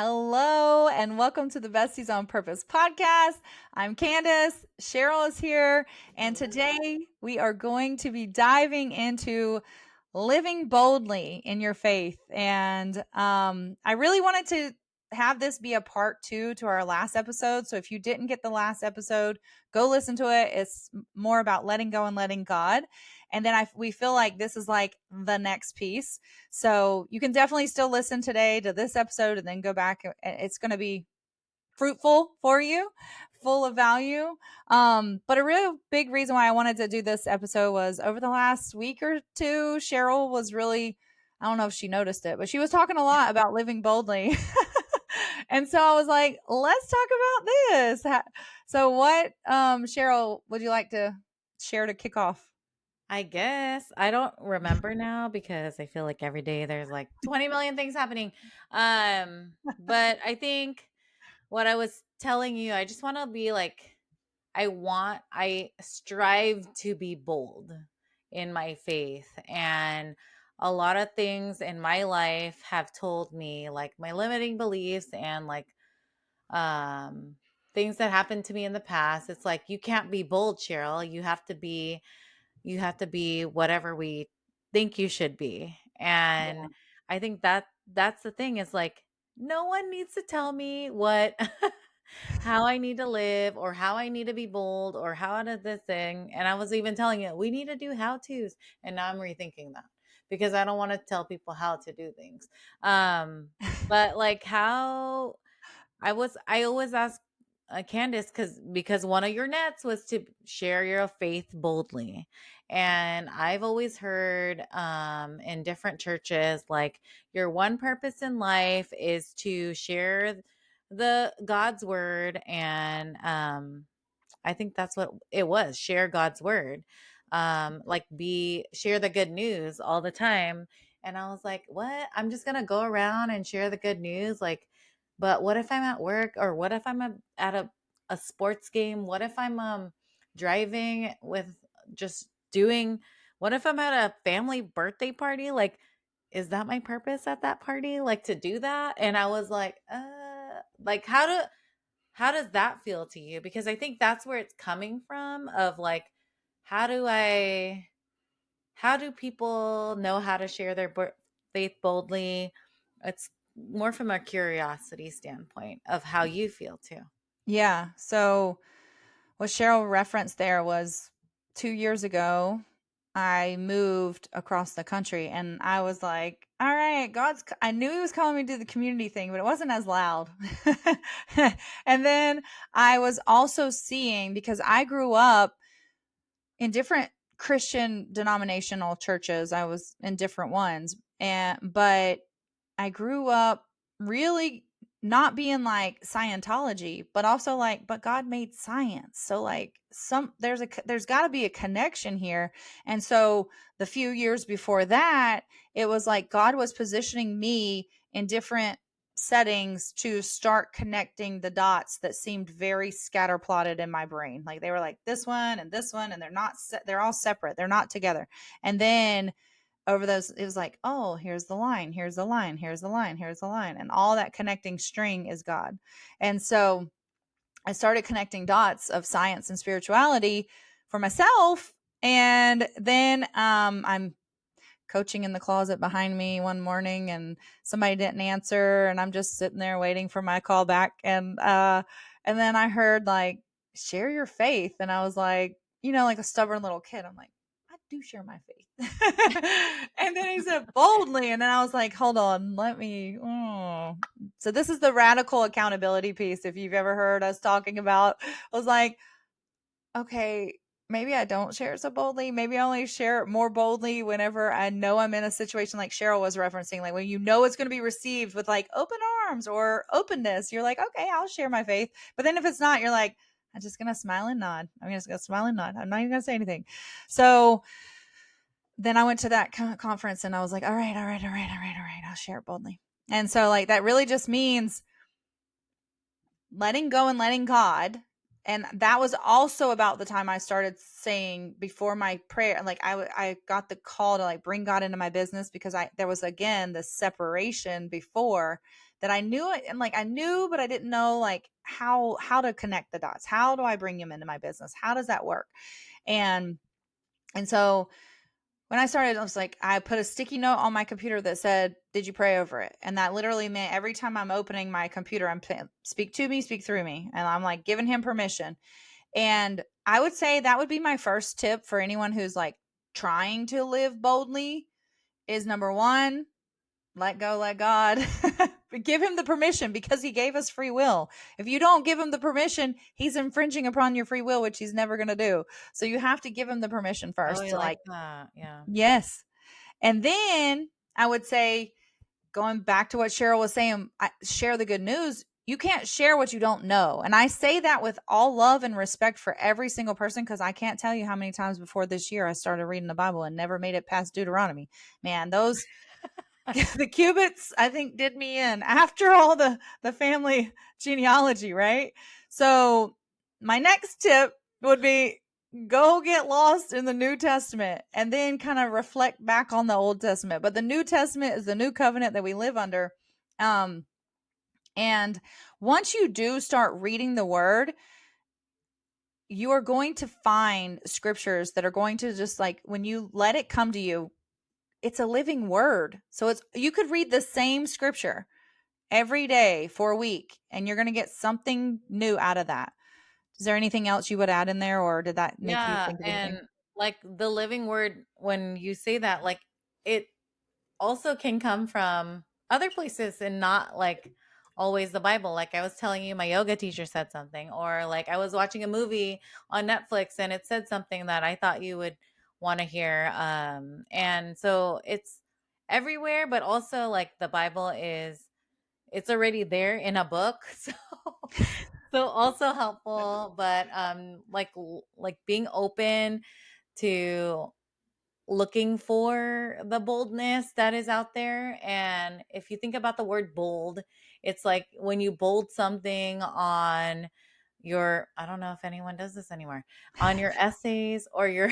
Hello, and welcome to the Besties on Purpose podcast. I'm Candace. Cheryl is here, and today we are going to be diving into living boldly in your faith. And I really wanted to have this be a part two to our last episode. So if you didn't get the last episode, go listen to it. It's more about letting go and letting God. And then we feel like this is like the next piece. So you can definitely still listen today to this episode and then go back. It's going to be fruitful for you, full of value. But a real big reason why I wanted to do this episode was over the last week or two, Cheryl was really, I don't know if she noticed it, but she was talking a lot about living boldly. And so I was like, let's talk about this. So what, Cheryl, would you like to share to kick off? I guess. I don't remember now because I feel like every day there's like 20 million things happening. But I think what I was telling you, I just want to be like I strive to be bold in my faith, and a lot of things in my life have told me like my limiting beliefs and like um things that happened to me in the past. It's like you can't be bold, Cheryl. You have to be whatever we think you should be. And Yeah. I think that's the thing is like no one needs to tell me what how I need to live or how I need to be bold or how to this thing. And I was even telling you we need to do how to's. And now I'm rethinking that because I don't want to tell people how to do things. Um, but like how I always ask Candace because one of your nets was to share your faith boldly, and I've always heard in different churches like your one purpose in life is to share the God's word, and I think that's what it was, share God's word, like be share the good news all the time. And I was like, what? I'm just gonna go around and share the good news, like but what if I'm at work or what if I'm at a sports game? What if I'm driving with just doing what if I'm at a family birthday party? Like, is that my purpose at that party? Like to do that? And I was like how does that feel to you? Because I think that's where it's coming from of like how do I how do people know how to share their faith boldly? It's more from a curiosity standpoint of how you feel too. Yeah. So what Cheryl referenced there was 2 years ago, I moved across the country and I was like, all right, I knew he was calling me to do the community thing, but it wasn't as loud. And then I was also seeing, because I grew up in different Christian denominational churches, I was in different ones. But I grew up really not being like Scientology, but also like, but God made science. So like there's got to be a connection here. And so the few years before that, it was like God was positioning me in different settings to start connecting the dots that seemed very scatter plotted in my brain. Like they were like this one and this one, and they're all separate. They're not together. And then over those, it was like, oh, here's the line, here's the line, here's the line, here's the line, and all that connecting string is God. And so I started connecting dots of science and spirituality for myself. And then I'm coaching in the closet behind me one morning, and somebody didn't answer, and I'm just sitting there waiting for my call back. And then I heard like, share your faith. And I was like, like a stubborn little kid, I'm like, I do share my faith. And then he said boldly, and then I was like, hold on, let me so this is the radical accountability piece. If you've ever heard us talking about, I was like, okay, maybe I don't share it so boldly. Maybe I only share it more boldly whenever I know I'm in a situation like Cheryl was referencing, like when you know it's going to be received with like open arms or openness. You're like, okay, I'll share my faith. But then if it's not, you're like, I'm just going to smile and nod. I'm just going to smile and nod. I'm not even going to say anything. So then I went to that conference and I was like, all right, all right, all right, all right, all right. I'll share it boldly. And so like that really just means letting go and letting God. And that was also about the time I started saying before my prayer, like I got the call to like bring God into my business, because there was again this separation before that I knew it, and like I knew, but I didn't know like how to connect the dots. How do I bring him into my business? How does that work? And so when I started, I was like, I put a sticky note on my computer that said, "Did you pray over it?" And that literally meant every time I'm opening my computer, I'm saying, "Speak to me, speak through me," and I'm like giving him permission. And I would say that would be my first tip for anyone who's like trying to live boldly is number one, let go, let God. But give him the permission because he gave us free will. If you don't give him the permission, he's infringing upon your free will, which he's never going to do. So you have to give him the permission Oh, first you to like like, that. Yeah. yes. And then I would say, going back to what Cheryl was saying, share the good news. You can't share what you don't know. And I say that with all love and respect for every single person because I can't tell you how many times before this year I started reading the Bible and never made it past Deuteronomy. Man, those the cubits I think did me in after all the family genealogy, right? So my next tip would be go get lost in the New Testament and then kind of reflect back on the Old Testament. But the New Testament is the new covenant that we live under. Um and once you do start reading the word, you are going to find scriptures that are going to just like when you let it come to you, it's a living word. So it's you could read the same scripture every day for a week and you're going to get something new out of that. Is there anything else you would add in there or did that make you Yeah, think of anything? and like the living word, when you say that, like it also can come from other places and not like always the Bible. Like I was telling you, my yoga teacher said something, or like I was watching a movie on Netflix and it said something that I thought you would want to hear. And so it's everywhere, but also like the Bible is it's already there in a book. So also helpful, but like being open to looking for the boldness that is out there. And if you think about the word bold, it's like when you bold something on your, I don't know if anyone does this anymore, on your essays or your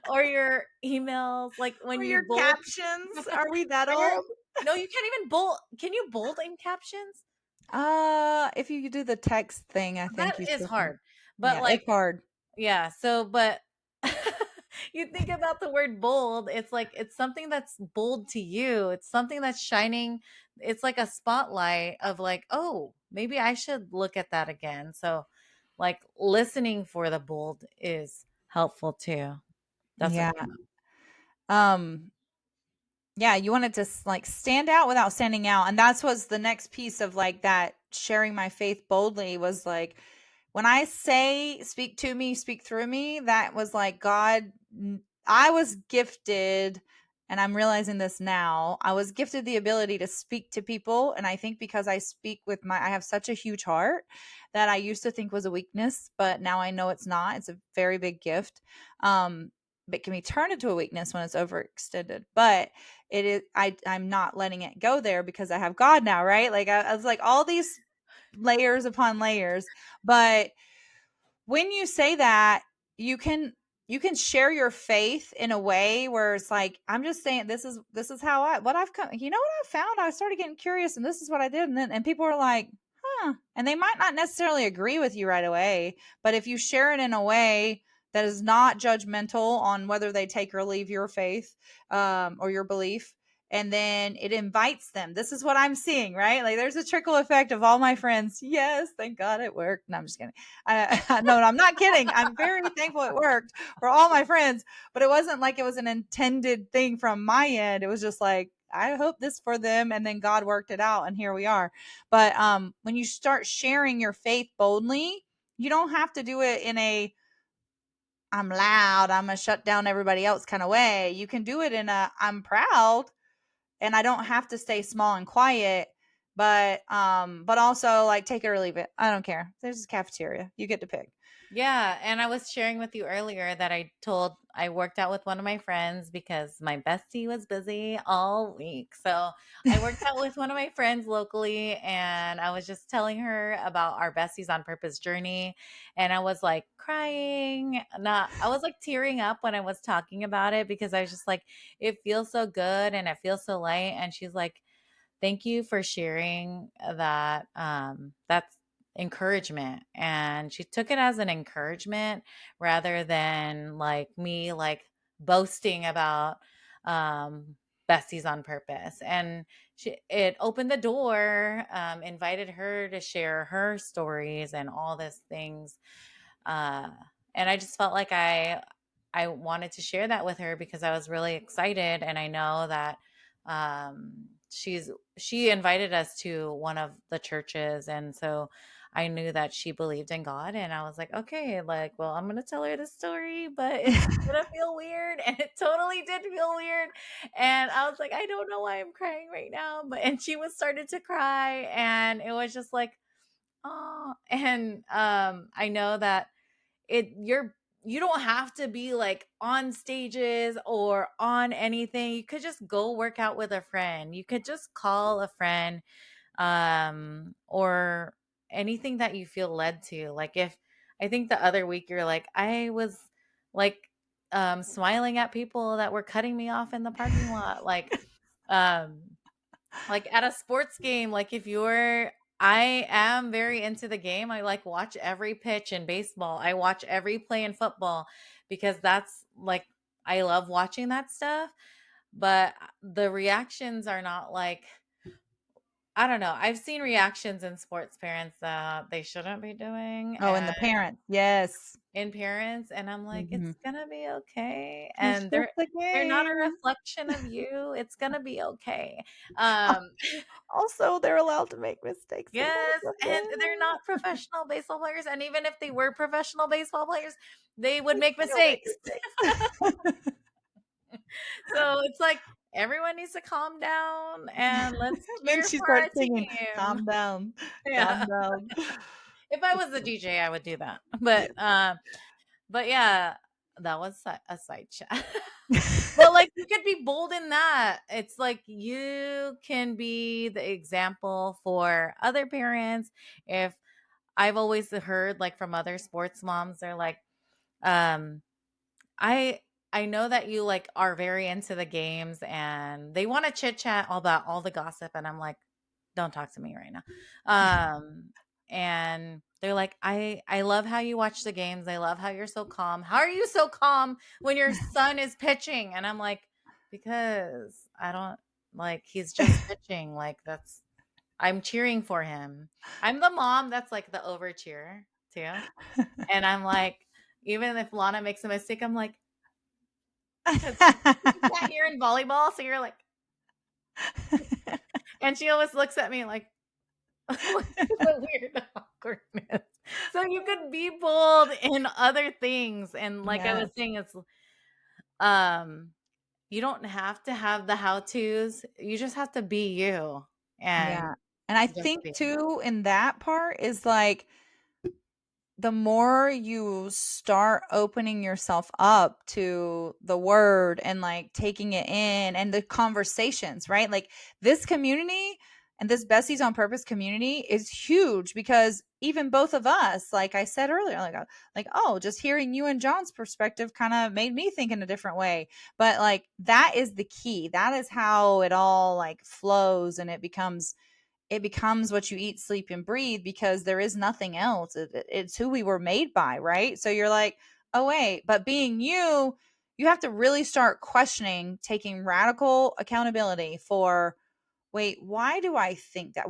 or your emails, like when Or you your bold captions? Are we that or your, old? no, you can't even bold. Can you bold in captions? If you do the text thing, I That think you is still can. hard. But Yeah, like, it's hard. yeah, so but you think about the word bold, it's like it's something that's bold to you. It's something that's shining. It's like a spotlight of like, oh, maybe I should look at that again. So like listening for the bold is helpful too. That's what Yeah. came up. Um Yeah, you wanted to like stand out without standing out. And that's was the next piece of like that sharing my faith boldly was like when I say speak to me, speak through me, that was like I was gifted and I'm realizing this now. I was gifted the ability to speak to people and I think because I speak with my I have such a huge heart that I used to think was a weakness, but now I know it's not. It's a very big gift. Um but can be turned into a weakness when it's overextended. But it is I'm not letting it go there because I have God now, right? Like I was like all these layers upon layers. But when you say that, you can you can share your faith in a way where it's like I'm just saying this is how I what I've come you know what I found I started getting curious and this is what I did and people are like and they might not necessarily agree with you right away but if you share it in a way that is not judgmental on whether they take or leave your faith or your belief and then it invites them. This is what I'm seeing, right? Like there's a trickle effect of all my friends. Yes, thank God it worked. No, I'm just kidding. No, I'm not kidding. I'm very thankful it worked for all my friends, but it wasn't like it was an intended thing from my end. It was just like, I hope this for them. And then God worked it out. And here we are. But when you start sharing your faith boldly, you don't have to do it in a I'm loud, I'm gonna shut down everybody else kind of way. You can do it in a I'm proud and I don't have to stay small and quiet, but also like take it or leave it. I don't care. There's a cafeteria. You get to pick. Yeah, and I was sharing with you earlier that I worked out with one of my friends because my bestie was busy all week. So I worked out with one of my friends locally and I was just telling her about our Besties on Purpose journey and I was like crying. Not I was like tearing up when I was talking about it because I was just like it feels so good and it feels so light and she's like Thank you for sharing that. That's encouragement. And she took it as an encouragement rather than like me like boasting about um besties on purpose. And it opened the door, invited her to share her stories and all these things. Uh, and I just felt like I wanted to share that with her because I was really excited, and I know that she invited us to one of the churches, and so I knew that she believed in God, and I was like, okay, like, well, I'm gonna tell her the story, but it's gonna feel weird, and it totally did feel weird, and I was like, I don't know why I'm crying right now, but and she was started to cry, and it was just like, oh, and I know that you don't have to be like on stages or on anything. You could just go work out with a friend. You could just call a friend, or anything that you feel led to. Like if I think the other week you're like, I was like smiling at people that were cutting me off in the parking lot. Um like at a sports game, like if you're I am very into the game. I like watch every pitch in baseball. I watch every play in football because that's like I love watching that stuff, but the reactions are not like I don't know. I've seen reactions in sports parents that they shouldn't be doing Oh, and and the parents. Yes. in parents and I'm like Mhm. it's going to be okay It's and just a they're not a game. reflection of you. It's going to be okay. Um Also, they're allowed to make mistakes, and Yes, that's and okay. they're not professional baseball players, and even if they were professional baseball players, they would They make still make mistakes. mistakes. So it's like everyone needs to calm down and let's Then cheer she for our starts singing, team. "Calm down, calm Yeah. down." If I That's was a so DJ, I would do that. yeah. But yeah, that was a side chat. But like you could be bold in that. It's like you can be the example for other parents. If I've always heard like from other sports moms, they're like, um, I I know that you like are very into the games and they want to chit chat all about all the gossip, and I'm like, don't talk to me right now. And they're like, I love how you watch the games. I love how you're so calm. How are you so calm when your son is pitching? And I'm like, because I don't like he's just pitching. Like that's I'm cheering for him. I'm the mom that's like the over cheer too. And I'm like, even if Lana makes a mistake, I'm like, because you can't hear in volleyball. So you're like, and she always looks at me like, with a weird awkwardness. So you could be bold in other things. And like I was Yes. saying, it's, um, you don't have to have the how to's. You just have to be you Yeah, and and I just think be. too in that part is, like, the more you start opening yourself up to the word and like taking it in and the conversations, right? Like this community and this Besties on Purpose community is huge because even both of us, like I said earlier, like oh, just hearing you and John's perspective kind of made me think in a different way. But like that is the key. That is how it all like flows and it becomes what you eat, sleep, and breathe because there is nothing else. It's who we were made by, right? So you're like, oh, wait, but being you, you have to really start questioning, taking radical accountability for, wait, why do I think that?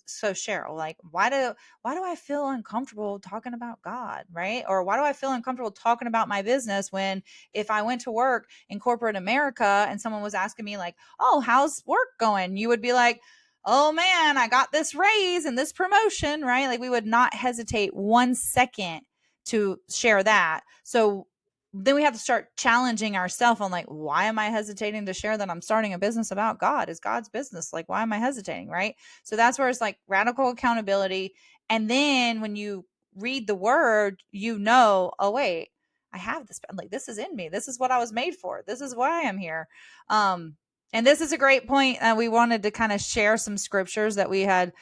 So Cheryl, like, why do I feel uncomfortable talking about God, right? Or why do I feel uncomfortable talking about my business when if I went to work in corporate America and someone was asking me like, oh, how's work going? You would be like, oh man, I got this raise and this promotion, right? Like we would not hesitate 1 second to share that. So then we have to start challenging ourselves on like, why am I hesitating to share that I'm starting a business about God? Is God's business. Like, why am I hesitating? Right. So that's where it's like radical accountability. And then when you read the word, oh, wait, I have this, like, this is in me. This is what I was made for. This is why I'm here. Um, and this is a great point. We wanted to kind of share some scriptures that we had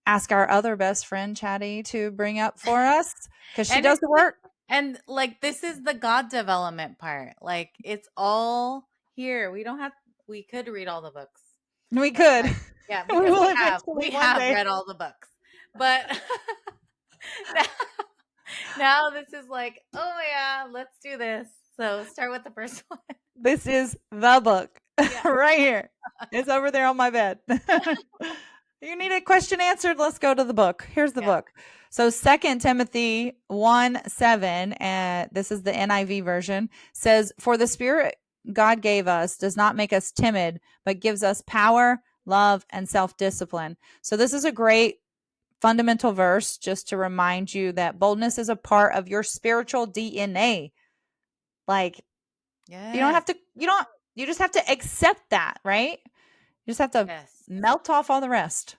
asked our other best friend, Chatty, to bring up for us because she And does it's the like, work. and like, this is the God development part. Like, it's all here. We don't have, we could read all the books. We could. But yeah, We because will we eventually one have day. read all the books. But now now this is like, "Oh, yeah, let's do this." So start with the first one. This is the book Yeah. right here. It's over there on my bed. You need a question answered? Let's go to the book. Here's the Yeah. book. So 2 Timothy 1:7, and this is the NIV version, says, "For the Spirit God gave us does not make us timid, but gives us power, love, and self-discipline." So this is a great fundamental verse just to remind you that boldness is a part of your spiritual DNA. Like, you don't Yes. have to, you just have to accept that, right? You just have to Yes. melt off all the rest.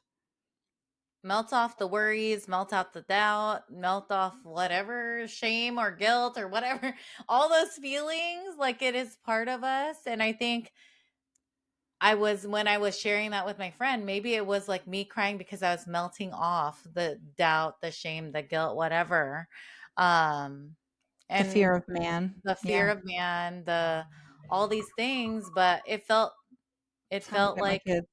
Melt off the worries, melt out the doubt, melt off whatever shame or guilt or whatever, all those feelings, like it is part of us. And I think when I was sharing that with my friend, maybe it was like me crying because I was melting off the doubt, the shame, the guilt, whatever. Um, The fear and of man. the Yeah. fear of man, all these things, but it Time to felt get my like kids.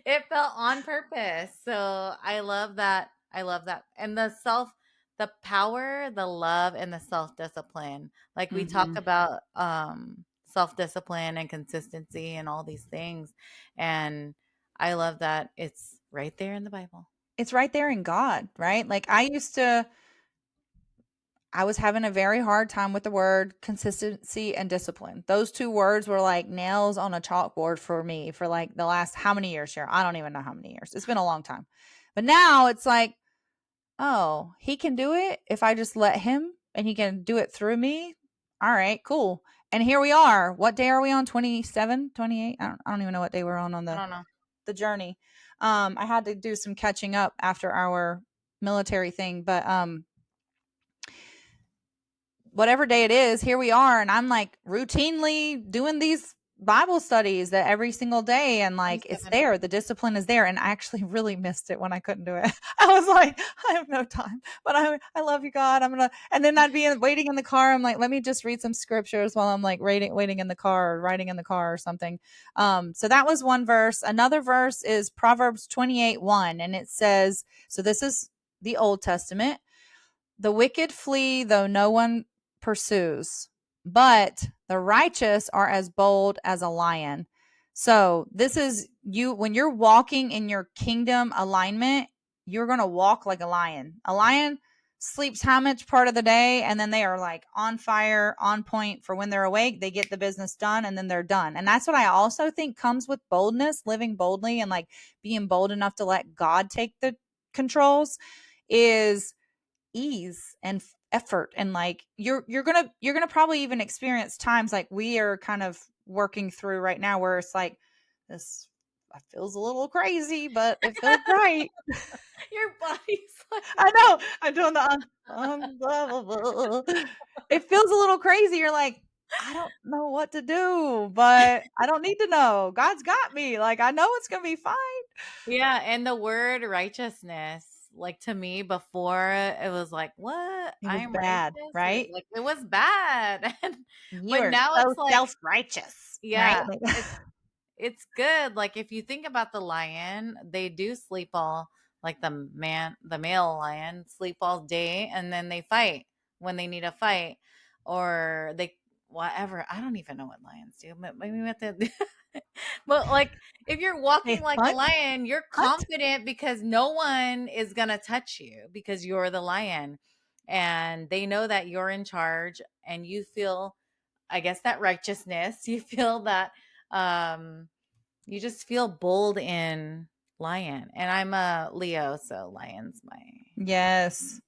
it felt on purpose. So I love that. I love that. And the power, the love, and the self-discipline. Like we talk Mhm. about self-discipline and consistency and all these things. And I love that it's right there in the Bible. It's right there in God, right? Like, I was having a very hard time with the word consistency and discipline. Those 2 words were like nails on a chalkboard for me for, like, the last how many years here? I don't even know how many years. It's been a long time. But now it's like, "Oh, he can do it if I just let him, and he can do it through me? Alright, cool." And here we are. What day are we on? 27, 28? I don't even know what day we're on I don't know. the journey. I had to do some catching up after our military thing, but, whatever day it is, here we are. And I'm like routinely doing these Bible studies that every single day. And like, it's 27. there. The discipline is there. And I actually really missed it when I couldn't do it. I was like, I have no time, but I love you, God. I'm going to, and then I'd be waiting in the car. I'm like, let me just read some scriptures while I'm like waiting in the car or writing in the car or something. So that was one verse. Another verse is Proverbs 28:1. And it says, so this is the Old Testament. "The wicked flee though no one pursues, but the righteous are as bold as a lion." So, this is you when you're walking in your kingdom alignment, you're going to walk like a lion. A lion sleeps how much part of the day, and then they are like on fire, on point for when they're awake. They get the business done and then they're done. And that's what I also think comes with boldness, living boldly and like being bold enough to let God take the controls is ease and effort. And like you're gonna probably even experience times like we are kind of working through right now where it's like this feels a little crazy but it feels right. Your body's like, I know I'm doing the blah, blah, blah. It feels a little crazy. You're like, I don't know what to do, but I don't need to know. God's got me. Like, I know it's gonna be fine. yeah, and the word righteousness, like to me before it was like, "What? It I was am bad, righteous?" right? Like it was bad. You But are now so it's like, self-righteous, right? yeah, Like, it's good. Like if you think about the lion, they do sleep all like the male lion sleep all day and then they fight when they need a fight or they whatever. I don't even know what lions do. But maybe we have to but like if you're they walking like a hunt, lion, you're hunt. confident because no one is going to touch you because you're the lion and they know that you're in charge and you feel I guess that righteousness, you feel that um you just feel bold in lion. And I'm a Leo, so lion's my Yes.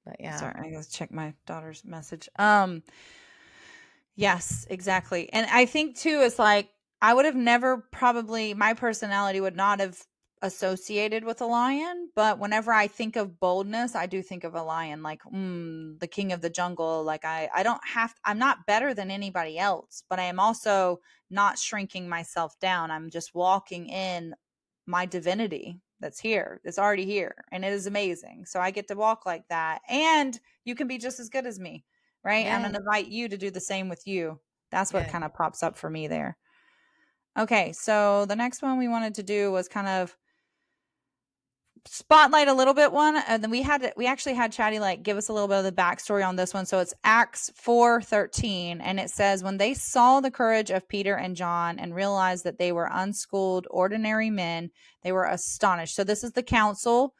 but yeah. Sorry, I gotta check my daughter's message. Yes, exactly. And I think too, it's like I would have never probably my personality would not have associated with a lion, but whenever I think of boldness, I do think of a lion, like the king of the jungle. Like I don't have I'm not better than anybody else, but I am also not shrinking myself down. I'm just walking in my divinity that's here. It's already here, and it is amazing. So I get to walk like that, and you can be just as good as me, right? I'm Yes, gonna invite you to do the same with you. That's what yes. kind of pops up for me there. Okay, so the next one we wanted to do was kind of spotlight a little bit one, and then we actually had Chatty like give us a little bit of the backstory on this one. So it's Acts 4:13, and it says, when they saw the courage of Peter and John and realized that they were unschooled ordinary men, they were astonished. So this is the council,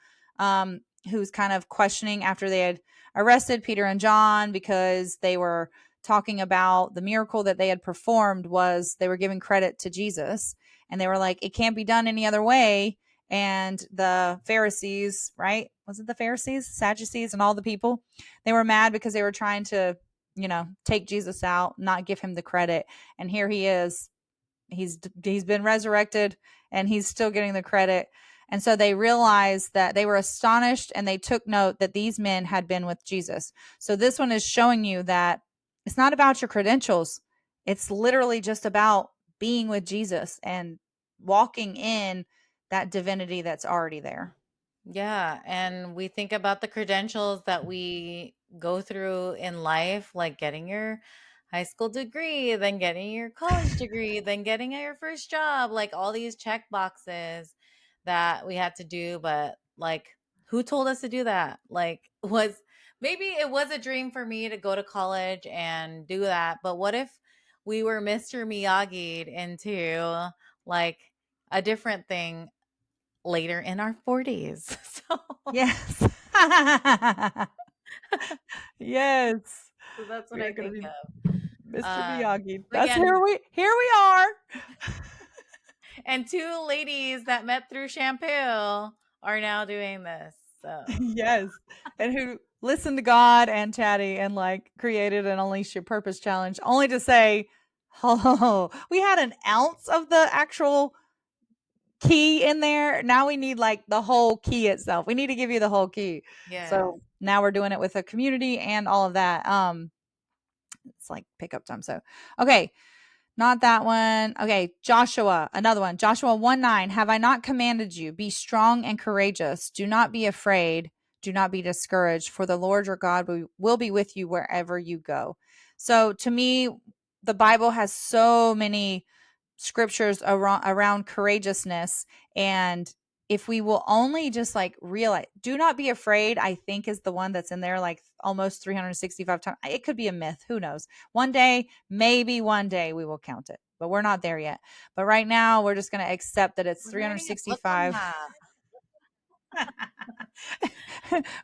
who's kind of questioning after they had arrested Peter and John because they were talking about the miracle that they had performed. Was they were giving credit to Jesus, and they were like, it can't be done any other way. And the Pharisees, right? Was it the Pharisees, Sadducees, and all the people? They were mad because they were trying to, take Jesus out, not give him the credit. And here he is. He's been resurrected and he's still getting the credit. And so they realized that they were astonished and they took note that these men had been with Jesus. So this one is showing you that it's not about your credentials. It's literally just about being with Jesus and walking in that divinity that's already there. Yeah, and we think about the credentials that we go through in life, like getting your high school degree, then getting your college degree, then getting your first job, like all these check boxes that we had to do, but like who told us to do that? Like was maybe it was a dream for me to go to college and do that, but what if we were Mr. Miyagi'd into like a different thing later in our 40s. Yes. Yes. So that's what We are I going to think be of. Mr. Miyagi. But That's yeah, here we are. and two ladies that met through shampoo are now doing this. So Yes. And who listened to God and Chatty and like created an Unleash Your Purpose challenge only to say, oh, we had an ounce of the actual key in there. Now we need like the whole key itself. We need to give you the whole key. yes. So now we're doing it with a community and all of that. It's like pickup time. So, okay. Not that one. Okay, Joshua, another one. Joshua 1:9. Have I not commanded you? Be strong and courageous. Do not be afraid. Do not be discouraged, for the Lord your God will be with you wherever you go. So to me, the Bible has so many scriptures around courageousness. And if we will only just like realize, do not be afraid, I think is the one that's in there like almost 365 times. It could be a myth. Who knows? One day, maybe one day we will count it, but we're not there yet. But right now, we're just going to accept that it's We're writing a book on 365. that.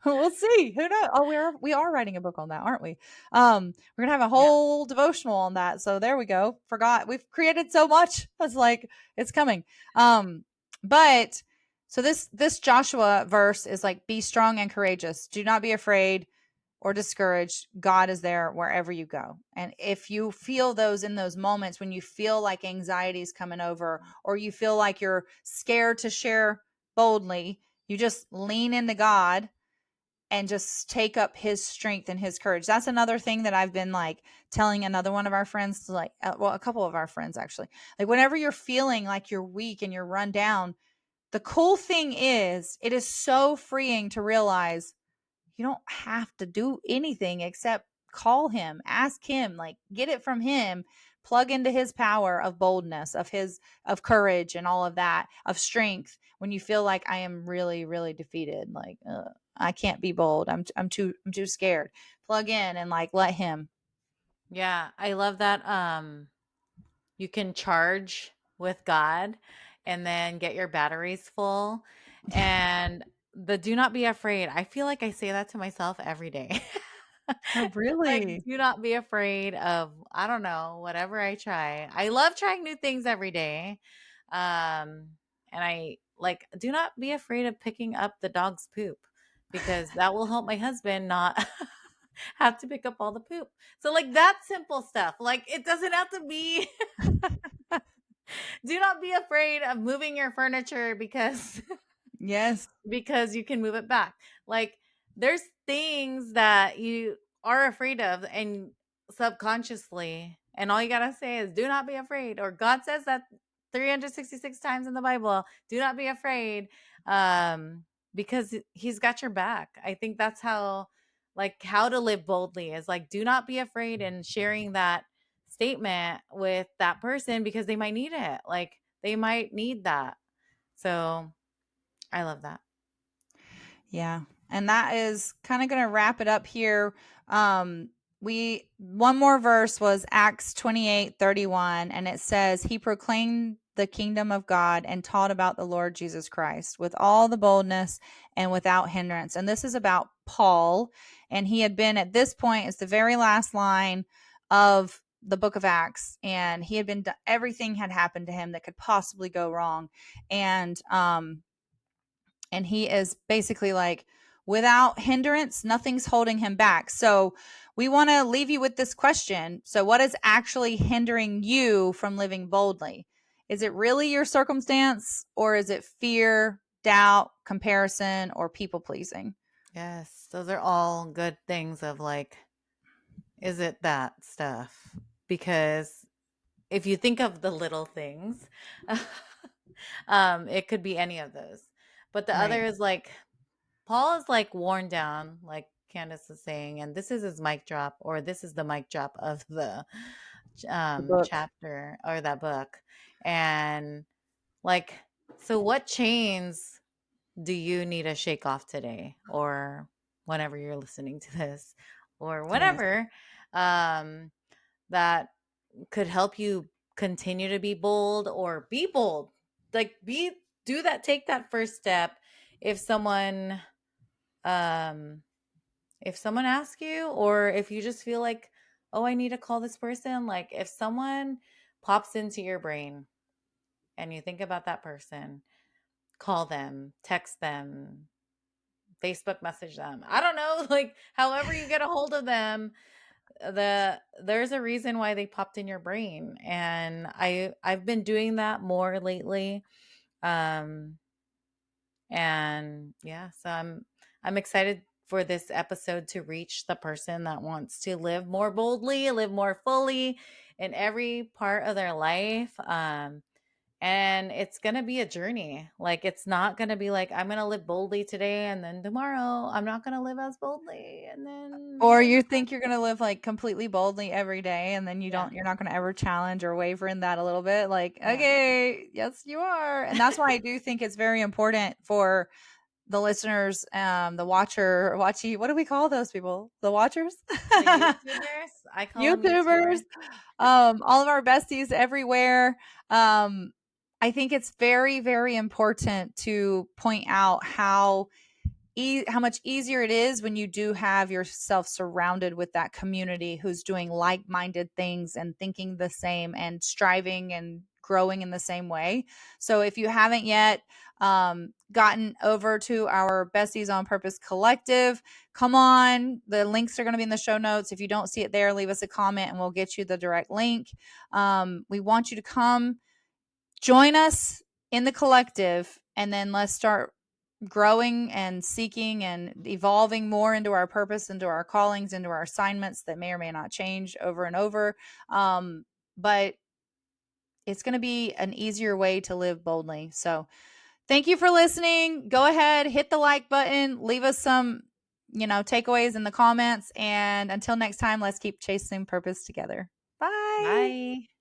We'll see. Who knows? Oh, we are writing a book on that, aren't we? We're gonna have a Yeah. whole devotional on that. So there we go. Forgot we've created so much. It's like it's coming. But so this Joshua verse is like, be strong and courageous. Do not be afraid or discouraged. God is there wherever you go. And if you feel those in those moments when you feel like anxiety is coming over or you feel like you're scared to share boldly, you just lean into God and just take up his strength and his courage. That's another thing that I've been like telling another one of our friends to like, well, a couple of our friends actually. Like whenever you're feeling like you're weak and you're run down, the cool thing is it is so freeing to realize you don't have to do anything except call him, ask him, like get it from him, plug into his power of boldness, of courage and all of that, of strength. When you feel like I am really, really defeated, like I can't be bold. I'm too scared. Plug in and like let him. Yeah, I love that you can charge with God and then get your batteries full. And the do not be afraid. I feel like I say that to myself every day. Oh, Like, really? do not be afraid of, I don't know, whatever I try. I love trying new things every day. And I like, do not be afraid of picking up the dog's poop because that will help my husband not have to pick up all the poop. So, like, that simple stuff. Like, it doesn't have to be, do not be afraid of moving your furniture because Yes. because you can move it back. Like there's things that you are afraid of and subconsciously and all you got to say is do not be afraid or God says that 366 times in the Bible, do not be afraid because he's got your back. I think that's how like how to live boldly is like do not be afraid and sharing that statement with that person because they might need it. Like they might need that. So I love that. Yeah. And that is kind of going to wrap it up here. We one more verse was Acts 28:31, and it says he proclaimed the kingdom of God and taught about the Lord Jesus Christ with all the boldness and without hindrance. And this is about Paul, and he had been at this point, it's the very last line of the book of Acts, and he had been everything had happened to him that could possibly go wrong. And he is basically like, without hindrance, nothing's holding him back. So we want to leave you with this question. So, what is actually hindering you from living boldly? Is it really your circumstance, or is it fear, doubt, comparison, or people pleasing? Yes, those are all good things of like, is it that stuff? Because if you think of the little things, it could be any of those. But the Right. other is like Paul is like worn down, like Candace is saying, and this is his mic drop, or this is the mic drop of the The book. chapter or that book. And like, so what chains do you need to shake off today, or whenever you're listening to this, or Yes. whatever, um, that could help you continue to be bold or be bold? Like, do that, take that first step. If someone, um, if someone asks you, or if you just feel like, oh, I need to call this person, like if someone pops into your brain and you think about that person, call them, text them, Facebook message them. I don't know, like however you get a hold of them, there's a reason why they popped in your brain. And I've been doing that more lately. Um and yeah, so I'm excited for this episode to reach the person that wants to live more boldly, live more fully in every part of their life. And it's going to be a journey. Like it's not going to be like I'm going to live boldly today and then tomorrow I'm not going to live as boldly and then Or maybe you think you're gonna live, like, completely boldly every day, and then yeah. you're not gonna ever challenge or waver in that a little bit, like, Yeah. "Okay, yes, you are." And that's why I do think it's very important for the listeners, the watchy what do we call those people? The watchers? The YouTubers, I call them YouTubers, YouTubers. all of our besties everywhere. Um, I think it's very, very important to point out how much easier it is when you do have yourself surrounded with that community who's doing like-minded things and thinking the same and striving and growing in the same way. So if you haven't yet gotten over to our Besties on Purpose collective, come on. The links are going to be in the show notes. If you don't see it there, leave us a comment and we'll get you the direct link. We want you to come join us in the collective, and then let's start growing and seeking and evolving more into our purpose, into our callings, into our assignments that may or may not change over and over. But it's going to be an easier way to live boldly. So thank you for listening. Go ahead, hit the like button, leave us some, takeaways in the comments. And until next time, let's keep chasing purpose together. Bye. Bye.